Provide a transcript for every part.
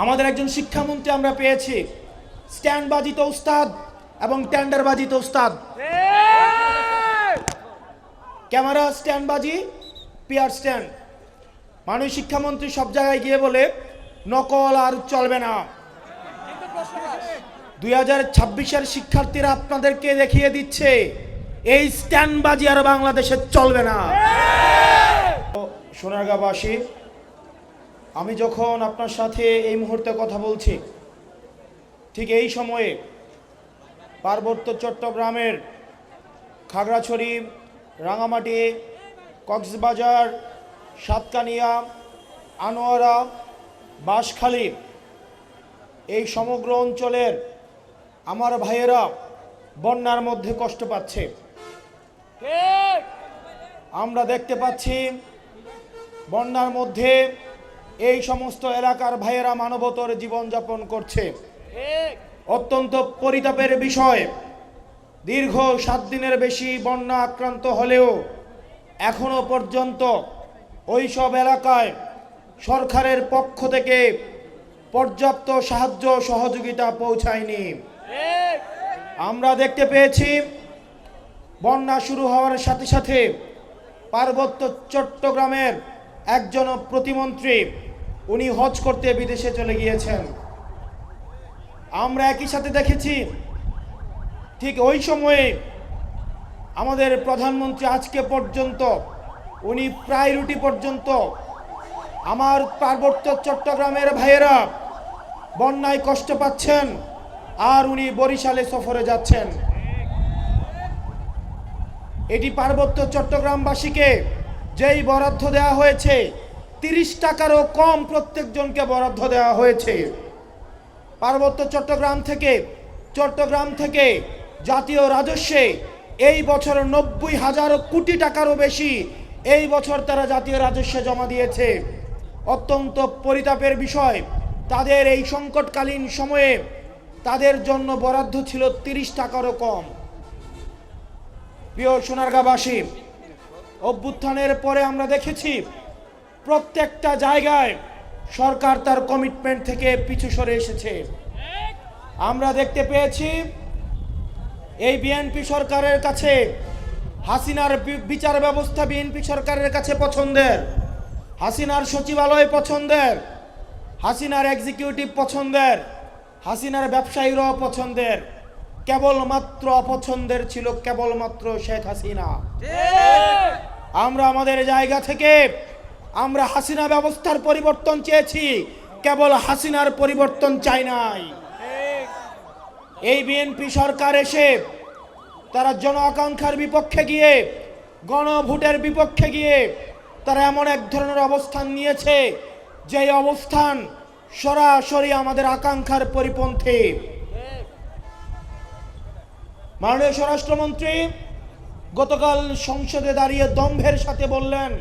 আমাদের একজন শিক্ষামন্ত্রী আমরা পেয়েছি, স্ট্যান্ডবাজিত উস্তাদ এবং টেন্ডারবাজিত উস্তাদ। ক্যামেরা স্ট্যান্ডবাজি, পিয়ার স্ট্যান্ড। মাননীয় শিক্ষামন্ত্রী সব জায়গায় গিয়ে বলে নকল আর চলবে না। 2026-এর শিক্ষার্থীরা আপনাদেরকে দেখিয়ে দিচ্ছে এই স্ট্যান্ডবাজি আর বাংলাদেশে চলবে না। সোনারগাঁওবাসী, আমি যখন আপনার সাথে এই মুহূর্তে কথা বলছি, ঠিক এই সময়ে পার্বত্য চট্টগ্রামের খাগড়াছড়ি, রাঙামাটি, কক্সবাজার, সাতকানিয়া, আনোয়ারা, বাঁশখালী, এই সমগ্র অঞ্চলের আমার ভাইয়েরা বন্যার মধ্যে কষ্ট পাচ্ছে। আমরা দেখতে পাচ্ছি বন্যার মধ্যে এই সমস্ত এলাকার ভাইয়েরা মানবতর জীবনযাপন করছে। অত্যন্ত পরিতাপের বিষয়, দীর্ঘ 7 দিনের বেশি বন্যা আক্রান্ত হলেও এখনো পর্যন্ত ওই সব এলাকায় সরকারের পক্ষ থেকে পর্যাপ্ত সাহায্য সহযোগিতা পৌঁছায়নি। আমরা দেখতে পেয়েছি বন্যা শুরু হওয়ার সাথে সাথে পার্বত্য চট্টগ্রামের একজন প্রতিমন্ত্রী উনি হজ করতে বিদেশে চলে গিয়েছেন। আমরা একই সাথে দেখেছি ঠিক ওই সময়ে আমাদের প্রধানমন্ত্রী আজকে পর্যন্ত উনি প্রায়োরিটি পর্যন্ত আমার পার্বত্য চট্টগ্রামের ভাইয়েরা বন্যায় কষ্ট পাচ্ছেন আর উনি বরিশালে সফরে যাচ্ছেন। এটি পার্বত্য চট্টগ্রামবাসীকে যেই বরাদ্দ দেওয়া হয়েছে 30 টাকারও কম প্রত্যেকজনকে বরাদ্দ দেওয়া হয়েছে। পার্বত্য চট্টগ্রাম থেকে জাতীয় রাজস্বে এই বছর 90,000 কোটি টাকারও বেশি এই বছর তারা জাতীয় রাজস্বে জমা দিয়েছে। অত্যন্ত পরিতাপের বিষয়, তাদের এই সংকটকালীন সময়ে তাদের জন্য বরাদ্দ ছিল 30 টাকারও কম। প্রিয় সোনারগাঁওবাসী, অভ্যুত্থানের পরে আমরা দেখেছি প্রত্যেকটা জায়গায় সরকার তার কমিটমেন্ট থেকে পিছু সরে এসেছে। আমরা দেখতে পেয়েছি এই বিএনপি সরকারের কাছে হাসিনার বিচার ব্যবস্থা বিএনপি সরকারের কাছে পছন্দের, হাসিনার সচিবালয় পছন্দের, হাসিনার এক্সিকিউটিভ পছন্দের, হাসিনার ব্যবসায়ীরাও পছন্দের। কেবলমাত্র অপছন্দের ছিল কেবলমাত্র শেখ হাসিনা। আমরা আমাদের জায়গা থেকে আমরা হাসিনা ব্যবস্থার পরিবর্তন চেয়েছি, কেবল হাসিনার পরিবর্তন চাই নাই। এই বিএনপি সরকার এসে তারা জন আকাঙ্ক্ষার বিপক্ষে গিয়ে, গণভোটের বিপক্ষে গিয়ে তারা এমন এক ধরনের অবস্থান নিয়েছে যে অবস্থান সরাসরি আমাদের আকাঙ্ক্ষার পরিপন্থী। মাননীয় স্বরাষ্ট্রমন্ত্রী গতকাল সংসদে দাঁড়িয়ে দম্ভের সাথে বললেন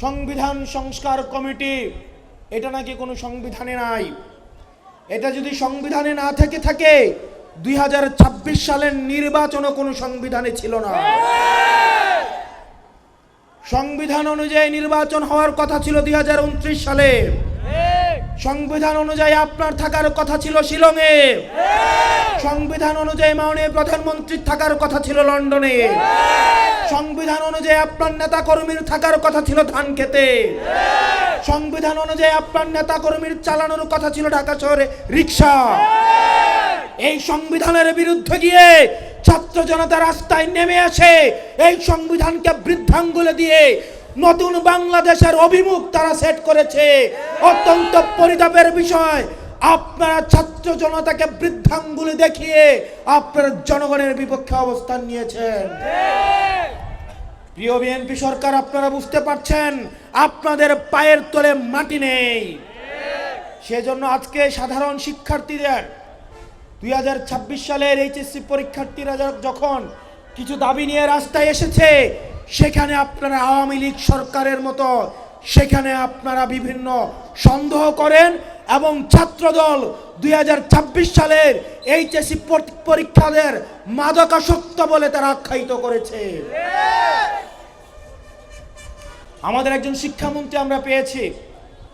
সংবিধান সংস্কার কমিটি, এটা নাকি কোনো সংবিধানে নাই। এটা যদি সংবিধানে না থাকে 2026 সালের নির্বাচনও কোনো সংবিধানে ছিল না। সংবিধান অনুযায়ী নির্বাচন হওয়ার কথা ছিল 2029 সালে। সংবিধান অনুযায়ী আপনার থাকার কথা ছিল শিলংয়ে। সংবিধান অনুযায়ী মাননীয় প্রধানমন্ত্রীর থাকার কথা ছিল লন্ডনে। সংবিধান অনুযায়ী আপনার নেতা কর্মীর থাকার কথা ছিল ধানক্ষেতে। সংবিধান অনুযায়ী আপনার নেতা কর্মীর চালানোর কথা ছিল ঢাকা শহরে রিক্সা। এই সংবিধানের বিরুদ্ধে গিয়ে ছাত্র জনতা রাস্তায় নেমে আসে এই সংবিধানকে বৃদ্ধাঙ্গুলে দিয়ে নতুন বাংলাদেশের অভিমুখ তারা সেট করেছে। অত্যন্ত পরিতাপের বিষয়, আপনারা ছাত্র জনতাকে বৃদ্ধাঙ্গুলি দেখিয়ে আপনারা জনগণের বিপক্ষে অবস্থান নিয়েছেন। প্রিয় বিএনপি সরকার, আপনারা বুঝতে পারছেন আপনাদের পায়ের তলে মাটি নেই। সেজন্য আজকে সাধারণ শিক্ষার্থীদের 2026 সালের এইচএসসি পরীক্ষার্থীরা যখন কিছু দাবি নিয়ে রাস্তায় এসেছে, সেখানে আপনারা আওয়ামী লীগ সরকারের মতো সেখানে আপনারা বিভিন্ন সন্দেহ করেন এবং ছাত্রদল 2026 সালের এইচএসসি পরীক্ষাদের মাদকাসক্ত বলে তারা আখ্যায়িত করেছে। আমাদের একজন শিক্ষামন্ত্রী আমরা পেয়েছি,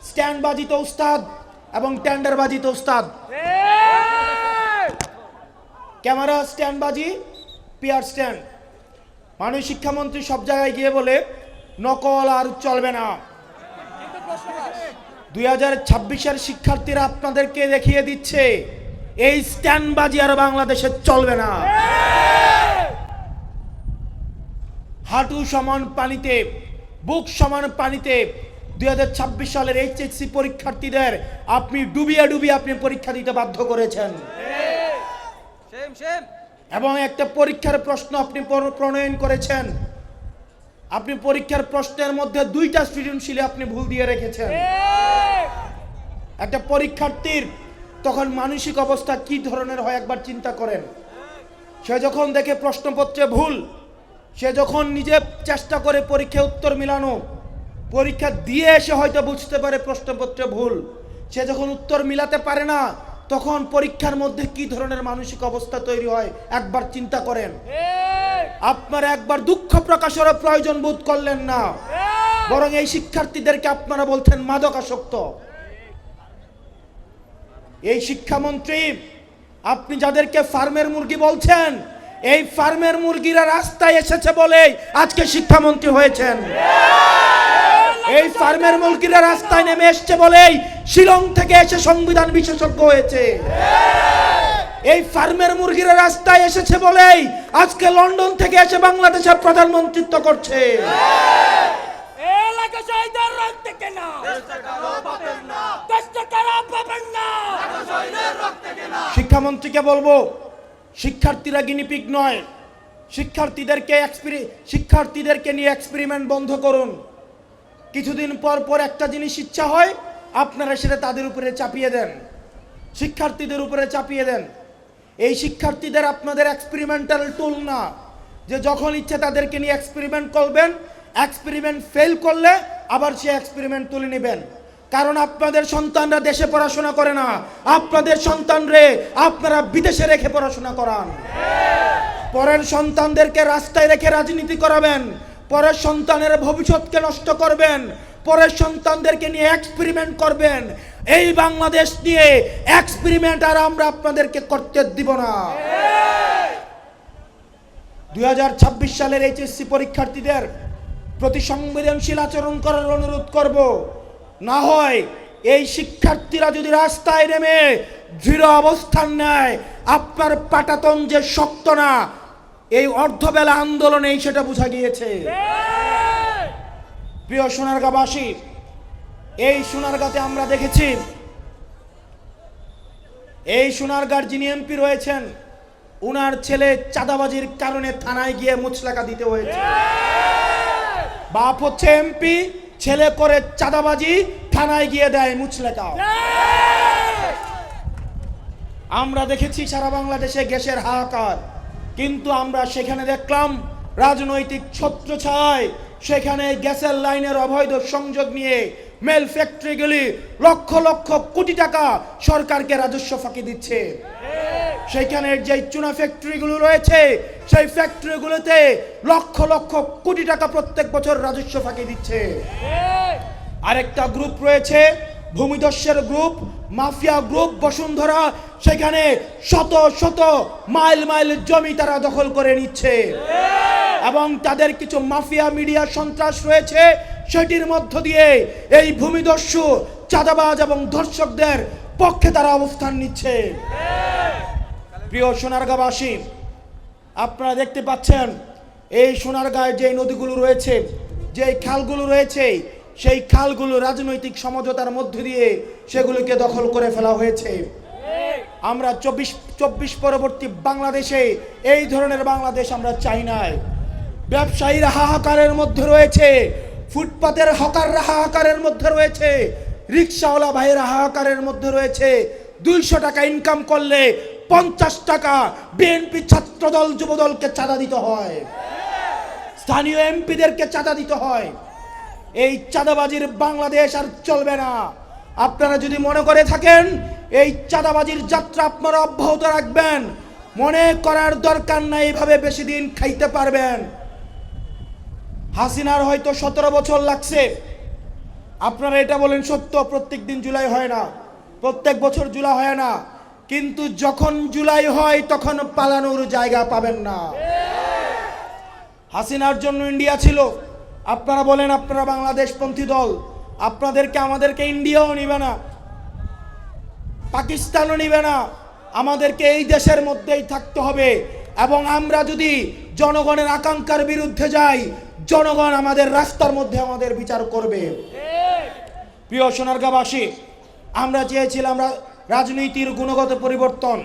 স্ট্যান্ডবাজি তো উস্তাদ এবং টেন্ডারবাজি তো উস্তাদ। ক্যামেরা স্ট্যান্ডবাজি, পিয়ার স্ট্যান্ড। মাননীয় শিক্ষামন্ত্রী সব জায়গায় গিয়ে বলে নকল আর চলবে না। 2026-এর শিক্ষার্থীরা আপনাদেরকে দেখিয়ে দিচ্ছে এই স্ট্যান্ডবাজি আর বাংলাদেশে চলবে না। হাঁটু সমান পানিতে, বুক সমান পানিতে 2026 সালের এইচএসসি পরীক্ষার্থীদের আপনি ডুবিয়ে ডুবিয়ে আপনি পরীক্ষা দিতে বাধ্য করেছেন। এবং একটা পরীক্ষার প্রশ্ন আপনি প্রণয়ন করেছেন। আপনি পরীক্ষার প্রশ্নের মধ্যে 2টা সৃজনশীলে আপনি ভুল দিয়ে রেখেছেন। একটা পরীক্ষার্থীর তখন মানসিক অবস্থা কি ধরনের হয় একবার চিন্তা করেন। সে যখন দেখে প্রশ্নপত্রে ভুল, সে যখন নিজে চেষ্টা করে পরীক্ষায় উত্তর মিলানো, পরীক্ষা দিয়ে এসে হয়তো বুঝতে পারে প্রশ্নপত্রে ভুল, সে যখন উত্তর মিলাতে পারে না, তখন পরীক্ষার মধ্যে কি ধরনের মানসিক অবস্থা তৈরি হয় একবার চিন্তা করেন। আপনারা একবার দুঃখ প্রকাশের প্রয়োজন বোধ করলেন না, বরং এই শিক্ষার্থীদেরকে আপনারা বলছেন মাদকাসক্ত। এই শিক্ষামন্ত্রী, আপনি যাদেরকে ফার্মের মুরগি বলছেন, এই ফার্মের মুরগিরা রাস্তায় এসেছে বলেই আজকে শিক্ষামন্ত্রী হয়েছেন। এই ফার্মের মুরগিরা রাস্তায় নেমে এসছে বলেই শিলং থেকে এসে সংবিধান বিশেষজ্ঞ হয়েছে। এই ফার্মের মুরগিরা রাস্তায় এসেছে বলেই আজকে লন্ডন থেকে এসে বাংলাদেশের প্রধানমন্ত্রিত্ব করছে। শিক্ষামন্ত্রীকে বলবো, শিক্ষার্থীরা গিনিপিগ নয়, শিক্ষার্থীদেরকে নিয়ে এক্সপেরিমেন্ট বন্ধ করুন। কিছুদিন পর পর একটা জিনিস ইচ্ছা হয়, আপনারা সেটা তাদের উপরে চাপিয়ে দেন, শিক্ষার্থীদের উপরে চাপিয়ে দেন। এই শিক্ষার্থীদের আপনাদের এক্সপেরিমেন্টাল টুল না, যে যখন ইচ্ছে তাদেরকে নিয়ে এক্সপেরিমেন্ট করবেন, এক্সপেরিমেন্ট ফেল করলে আবার সে এক্সপেরিমেন্ট তুলে নেবেন। কারণ আপনাদের সন্তানরা দেশে পড়াশোনা করে না, আপনাদের সন্তানরে আপনারা বিদেশে রেখে পড়াশোনা করান। পরের সন্তানদেরকে রাস্তায় রেখে রাজনীতি করাবেন, পরের সন্তানের ভবিষ্যৎকে নষ্ট করবেন, পরের সন্তানদেরকে নিয়ে এক্সপেরিমেন্ট করবেন। এই বাংলাদেশ নিয়ে এক্সপেরিমেন্ট আর আমরা আপনাদেরকে করতে দিব না। 2026 সালের এইচএসসি পরীক্ষার্থীদের প্রতি সংবেদনশীল আচরণ করার অনুরোধ করব। না হয় এই শিক্ষার্থীরা যদি রাস্তায় নেমে দৃঢ় অবস্থান নেয়, আপনার পাটাতন যে শক্ত না, এই অর্ধবেলা আন্দোলনেই সেটা বোঝা গিয়েছে। প্রিয় সোনারগাঁবাসী, এই সোনারগাঁতে আমরা দেখেছি, এই সোনারগাঁর যিনি এমপি রয়েছেন, উনার ছেলে চাঁদাবাজির কারণে থানায় গিয়ে মুচলেকা দিতে হয়েছে। বাপ হচ্ছে এমপি, ছেলে করে চাঁদাবাজি, থানায় গিয়ে দেয় মুচলেকা। আমরা দেখেছি সারা বাংলাদেশে গ্যাসের হাহাকার, কিন্তু আমরা সেখানে দেখলাম রাজনৈতিক ছত্রছায়ায় সেখানে গ্যাসের লাইনের অবৈধ সংযোগ নিয়ে মেল ফ্যাক্টরিগুলি লক্ষ লক্ষ কোটি টাকা সরকারকে রাজস্ব ফাঁকি দিচ্ছে। সেখানে যে চুনা ফ্যাক্টরিগুলো রয়েছে, সেই ফ্যাক্টরিগুলোতে লক্ষ লক্ষ কোটি টাকা প্রত্যেক বছর রাজস্ব ফাঁকি দিচ্ছে। আরেকটা গ্রুপ রয়েছে, ভূমিদস্যুর গ্রুপ, মাফিয়া গ্রুপ বসুন্ধরা, সেখানে শত শত মাইল মাইল জমি তারা দখল করে নিচ্ছে। এবং তাদের কিছু মাফিয়া মিডিয়া সন্ত্রাস রয়েছে, সেটির মধ্য দিয়ে এই ভূমিদস্যু, চাঁদাবাজ এবং ধর্ষকদের পক্ষে তারা অবস্থান নিচ্ছে। প্রিয় সোনারগাঁবাসী, আপনারা দেখতে পাচ্ছেন এই সোনারগাঁয়ে যে নদীগুলো রয়েছে, যে খালগুলো রয়েছে, সেই খালগুলো রাজনৈতিক সমঝোতার মধ্য দিয়ে সেগুলোকে দখল করে ফেলা হয়েছে। আমরা 24 পরবর্তী বাংলাদেশে এই ধরনের বাংলাদেশ আমরা চাই না। ব্যবসায়ীরা হাহাকারের মধ্যে রয়েছে, ফুটপাতের হকাররা হাহাকারের মধ্যে রয়েছে, রিক্সাওয়ালা ভাইয়েরা হাহাকারের মধ্যে রয়েছে। 200 টাকা ইনকাম করলে 50 টাকা বিএনপি ছাত্রদল যুবদলকে চাঁদা দিতে হয়, স্থানীয় এমপিদেরকে চাঁদা দিতে হয়। এই চাঁদাবাজির বাংলাদেশ আর চলবে না। আপনারা যদি মনে করে থাকেন এই চাঁদাবাজির যাত্রা আপনারা অব্যাহত রাখবেন, মনে করার দরকার নাই এইভাবে বেশি দিন খাইতে পারবেন। হাসিনার হয়তো 17 বছর লাগছে, আপনারা এটা বলেন সত্য, প্রত্যেক দিন জুলাই হয় না, প্রত্যেক বছর জুলাই হয় না, কিন্তু যখন জুলাই হয় তখন পালানোর জায়গা পাবেন না। হাসিনার জন্য ইন্ডিয়া ছিল, আপনারা বলেন আপনারা বাংলাদেশপন্থী দল, আপনাদেরকে আমাদেরকে ইন্ডিয়াও নিবে না, পাকিস্তানও নিবে না, আমাদেরকে এই দেশের মধ্যেই থাকতে হবে। এবং আমরা যদি জনগণের আকাঙ্ক্ষার বিরুদ্ধে যাই, জনগণ আমাদের রাস্তার মধ্যে আমাদের বিচার করবে। প্রিয় সোনারগাঁবাসী, আমরা চেয়েছিলাম রাজনীতির গুণগত পরিবর্তন।